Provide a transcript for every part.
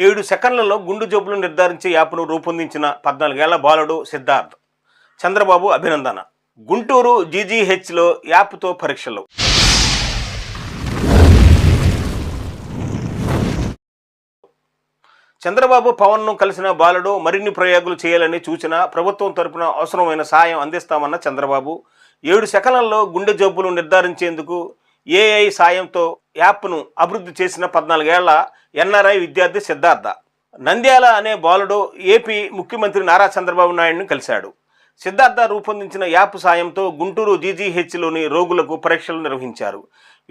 7 సెకన్లలో గుండు జబ్బులు నిర్ధారించే యాప్ను రూపొందించిన 14 ఏళ్ల బాలుడు సిద్ధార్థ్. చంద్రబాబు అభినందన. గుంటూరు జీజీహెచ్లో యాప్తో పరీక్షలు. చంద్రబాబు పవన్ను కలిసిన బాలుడు మరిన్ని ప్రయోగాలు చేయాలని సూచన. ప్రభుత్వం తరపున అవసరమైన సాయం అందిస్తామన్న చంద్రబాబు 7 సెకన్లలో గుండె జబ్బులు నిర్ధారించేందుకు ఏఐ సాయంతో యాప్ను అభివృద్ధి చేసిన 14 ఏళ్ల ఎన్ఆర్ఐ విద్యార్థి సిద్ధార్థ. నంద్యాల అనే బాలుడు ఏపీ ముఖ్యమంత్రి నారా చంద్రబాబు నాయుడుని కలిశాడు. సిద్ధార్థ రూపొందించిన యాప్ సాయంతో గుంటూరు జీజీహెచ్లోని రోగులకు పరీక్షలు నిర్వహించారు.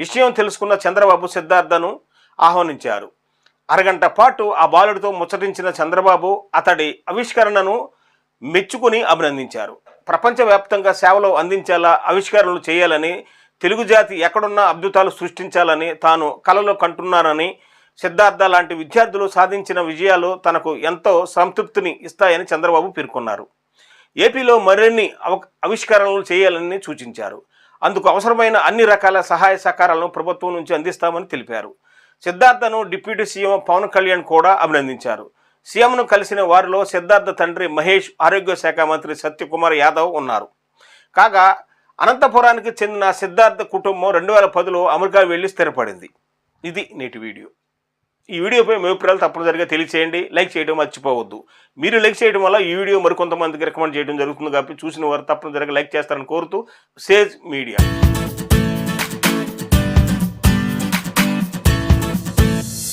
విషయం తెలుసుకున్న చంద్రబాబు సిద్ధార్థను ఆహ్వానించారు. అరగంట పాటు ఆ బాలుడితో ముచ్చటించిన చంద్రబాబు అతడి ఆవిష్కరణను మెచ్చుకుని అభినందించారు. ప్రపంచవ్యాప్తంగా సేవలు అందించేలా ఆవిష్కరణలు చేయాలని, తెలుగు జాతి ఎక్కడున్నా అద్భుతాలు సృష్టించాలని తాను కలలో కంటున్నానని, సిద్ధార్థ లాంటి విద్యార్థులు సాధించిన విజయాలు తనకు ఎంతో సంతృప్తిని ఇస్తాయని చంద్రబాబు పేర్కొన్నారు. ఏపీలో మరిన్ని ఆవిష్కరణలు చేయాలని సూచించారు. అందుకు అవసరమైన అన్ని రకాల సహాయ సహకారాలను ప్రభుత్వం నుంచి అందిస్తామని తెలిపారు. సిద్ధార్థను డిప్యూటీ సీఎం పవన్ కళ్యాణ్ కూడా అభినందించారు. సీఎంను కలిసిన వారిలో సిద్ధార్థ తండ్రి మహేష్, ఆరోగ్య శాఖ మంత్రి సత్యకుమార్ యాదవ్ ఉన్నారు. కాగా అనంతపురానికి చెందిన సిద్ధార్థ కుటుంబం 2010లో అమెరికా వెళ్ళి స్థిరపడింది. ఇది నేటి వీడియో. ఈ వీడియోపై మీ అభిప్రాయాలు తప్పనిసరిగా తెలియచేయండి. లైక్ చేయడం మర్చిపోవద్దు. మీరు లైక్ చేయడం వల్ల ఈ వీడియో మరికొంతమందికి రికమెండ్ చేయడం జరుగుతుంది కాబట్టి చూసిన వారు తప్పనిసరిగా లైక్ చేస్తారని కోరుతూ సేజ్ మీడియా.